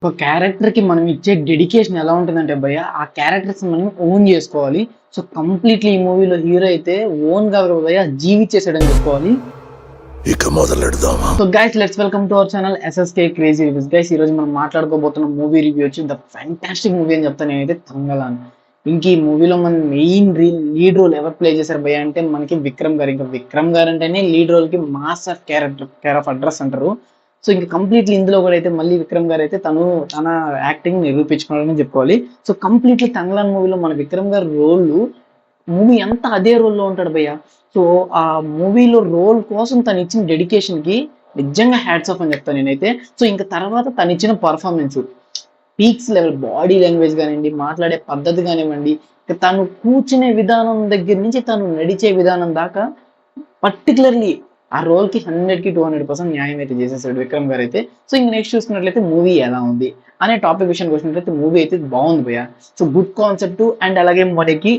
ఒక క్యారెక్టర్‌కి మనం ఇచ్చే డెడికేషన్ ఎలా ఉంటుందంటే భయ్య, ఆ క్యారెక్టర్స్‌ని మనం ఓన్ జేసుకోవాలి. సో, కంప్లీట్‌లీ ఈ మూవీలో హీరో అయితే ఓన్ కాదు భయ్య జీవిచ్చేసాడని జెప్పుకోవాలి. ఇక మొదలెడదామా? So guys let's welcome to our channel SSK crazy reviews. Guys ఈరోజు మనం మాట్లాడుకోబోతున్న మూవీ రివ్యూ వచ్చి ద ఫ్యాంటాస్టిక్ మూవీ అని చెప్తాను నేనైతే, 'తంగలాన్'. ఇంక ఈ మూవీలో మన మెయిన్ లీడ్ రోల్ ఎవరు ప్లే చేశారు భయ్య అంటే మనకి విక్రమ్ గారు. ఇంకా విక్రమ్ గారు అంటేనే లీడ్ రోల్ కి mass of care of address అంటారు. సో ఇంకా కంప్లీట్లీ ఇందులో కూడా అయితే మళ్ళీ విక్రమ్ గారు అయితే తన యాక్టింగ్ నిరూపించుకున్నాడని చెప్పుకోవాలి. సో కంప్లీట్లీ 'తంగలాన్' మూవీలో మన విక్రమ్ గారు రోల్, మూవీ అంతా అదే రోల్లో ఉంటాడు భయ్య. సో ఆ మూవీలో రోల్ కోసం తను ఇచ్చిన డెడికేషన్ కి నిజంగా హ్యాట్స్ ఆఫ్ అని చెప్తాను నేనైతే. సో ఇంకా తర్వాత తను ఇచ్చిన performance peaks level, body language కానివ్వండి, మాట్లాడే పద్ధతి కానివ్వండి, ఇక తను కూర్చునే విధానం దగ్గర నుంచి తను నడిచే విధానం దాకా పర్టికులర్లీ ఆ రోల్ కి 100కి 200% న్యాయం అయితే చేసేసాడు విక్రమ్ గారు అయితే. సో ఇంక నెక్స్ట్ చూసుకున్నట్లయితే మూవీ ఎలా ఉంది అనే టాపిక్ విషయానికి వచ్చినట్లయితే మూవీ అయితే బాగుంది భయ్య. సో గుడ్ కాన్సెప్ట్ అండ్ అలాగే మనకి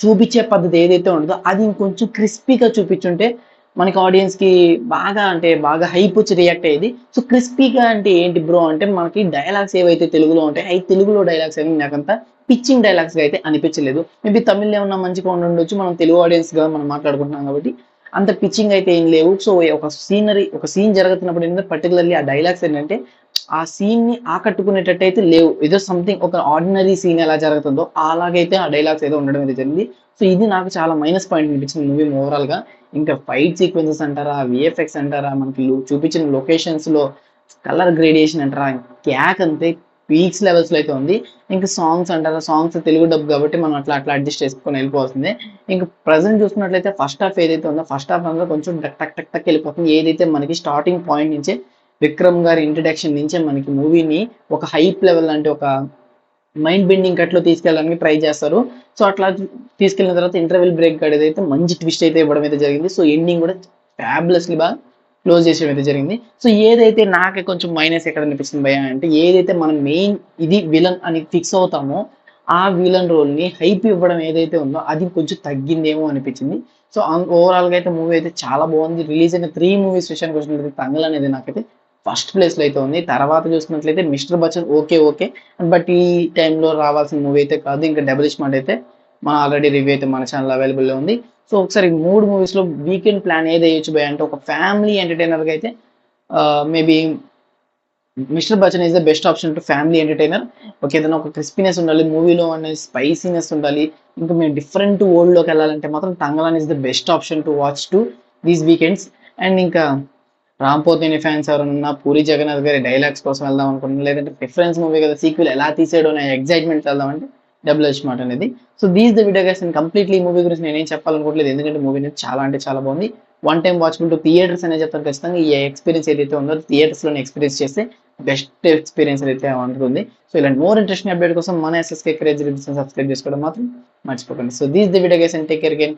చూపించే పద్ధతి ఏదైతే ఉంటుందో అది ఇంకొంచెం క్రిస్పీగా చూపించుంటే మనకి ఆడియన్స్ కి బాగా అంటే బాగా హైప్ వచ్చి రియాక్ట్ అయ్యేది. సో క్రిస్పీగా అంటే ఏంటి బ్రో అంటే మనకి డైలాగ్స్ ఏవైతే తెలుగులో ఉంటాయి అవి తెలుగులో డైలాగ్స్ ఏమి నాకంత పిచ్చింగ్ డైలాగ్స్ గా అయితే అనిపించలేదు. మేబీ తమిళ్ ఏమన్నా మంచిగా ఉండొచ్చు, మనం తెలుగు ఆడియన్స్ గా మనం మాట్లాడుకుంటున్నాం కాబట్టి అంత పిచ్చింగ్ అయితే ఏం లేవు. సో ఒక సీన్ జరుగుతున్నప్పుడు ఏంటంటే పర్టికులర్లీ ఆ డైలాగ్స్ ఏంటంటే ఆ సీన్ ని ఆకట్టుకునేటట్టు అయితే లేవు. ఏదో సంథింగ్ ఒక ఆర్డినరీ సీన్ ఎలా జరుగుతుందో అలాగైతే ఆ డైలాగ్స్ ఏదో ఉండడం అయితే జరిగింది. సో ఇది నాకు చాలా మైనస్ పాయింట్ అనిపించింది మూవీ ఓవరాల్ గా. ఇంకా ఫైట్ సీక్వెన్సెస్ అంటారా, విఎఫ్ఎక్స్ అంటారా, మనకి చూపించిన లొకేషన్స్ లో కలర్ గ్రేడియేషన్ అంటారా, క్యాక్ అంతే పీక్స్ లెవెల్స్ లో అయితే ఉంది. ఇంకా సాంగ్స్ అంటారా, సాంగ్స్ తెలుగు డబ్ కాబట్టి మనం అట్లా అట్లా అడ్జస్ట్ చేసుకొని వెళ్ళిపోతుంది. ఇంకా ప్రజెంట్ చూసుకున్నట్లయితే ఫస్ట్ హాఫ్ ఏదైతే ఉందో ఫస్ట్ హాఫ్ అంతా కొంచెం టక్ టక్ టక్ టక్ వెళ్ళిపోతుంది. ఏదైతే మనకి స్టార్టింగ్ పాయింట్ నుంచే విక్రమ్ గారి ఇంట్రడక్షన్ నుంచే మనకి మూవీని ఒక హైప్ లెవెల్ అంటే ఒక మైండ్ బెండింగ్ కట్లో తీసుకెళ్ళడానికి ట్రై చేస్తారు. సో అట్లా తీసుకెళ్ళిన తర్వాత ఇంటర్వెల్ బ్రేక్ ఏదైతే మంచి ట్విస్ట్ అయితే ఇవ్వడం అయితే జరిగింది. సో ఎండింగ్ కూడా ఫ్యాబులస్లీ బాగా క్లోజ్ చేసేయడం అయితే జరిగింది. సో ఏదైతే నాకే కొంచెం మైనస్ ఎక్కడ అనిపించింది భయ అంటే, ఏదైతే మనం మెయిన్ ఇది విలన్ అని ఫిక్స్ అవుతామో ఆ విలన్ రోల్ ని హైప్ ఇవ్వడం ఏదైతే ఉందో అది కొంచెం తగ్గిందేమో అనిపించింది. సో ఓవరాల్ గా అయితే మూవీ అయితే చాలా బాగుంది. రిలీజ్ అయిన 3 మూవీస్ విషయానికి వచ్చినట్లయితే తంగల్ అనేది నాకైతే ఫస్ట్ ప్లేస్ లో అయితే ఉంది. తర్వాత చూసుకున్నట్లయితే మిస్టర్ బచ్చన్ ఓకే బట్ ఈ టైంలో రావాల్సిన మూవీ అయితే కాదు. ఇంకా డబుల్ స్మార్ట్ అయితే మన ఆల్రెడీ రివ్యూ అయితే మన ఛానల్ అవైలబుల్ లో ఉంది. సో ఒకసారి 3 మూవీస్ లో వీకెండ్ ప్లాన్ ఏది వేయచ్చు భయ అంటే, ఒక ఫ్యామిలీ ఎంటర్టైనర్ గా అయితే maybe mister Bachchan is the best option to family entertainer. Okay, ఏదైనా ఒక క్రిస్పీనెస్ ఉండాలి, మూవీలో అనే స్పైసీనెస్ ఉండాలి, ఇంకా మేము డిఫరెంట్ వరల్డ్ లోకి వెళ్ళాలంటే మాత్రం Thangalaan is the best option to watch to these weekends. And ఇంకా రామ్ పోతినేని ఫ్యాన్స్ ఎవరన్నా పూరి జగన్నాథ్ గారి డైలాగ్స్ కోసం వెళ్దాం అనుకుంటున్నాం, లేదంటే డిఫరెన్స్ మూవీ కదా సీక్వెల్ ఎలా తీసాడో అనే ఎక్సైట్మెంట్ వెళ్దాం అంటే డబుల్ స్మార్ట్ అనేది. So these the video guys. Completely ఈ మూవీ గురించి నేనేం చెప్పాలనుకోవట్లేదు, ఎందుకంటే మూవీ అనేది చాలా అంటే చాలా బాగుంది. One time watchable to theatres అనేది చెప్తాను ఖచ్చితంగా. ఈ ఎక్స్పీరియన్స్ ఏదైతే ఉందో థియేటర్స్ లోనే ఎక్స్పీరియన్స్ చేస్తే బెస్ట్ ఎక్స్పీరియన్స్ అయితే ఉంటుంది. సో ఇలాంటి మోర్ ఇంట్రెస్టింగ్ అప్డేట్ కోసం మన ఎస్ఎస్కే క్రేజీ రివ్యూస్ సబ్స్క్రైబ్ చేసుకోవడం మాత్రం మర్చిపోకండి. So these the video guys and take care again.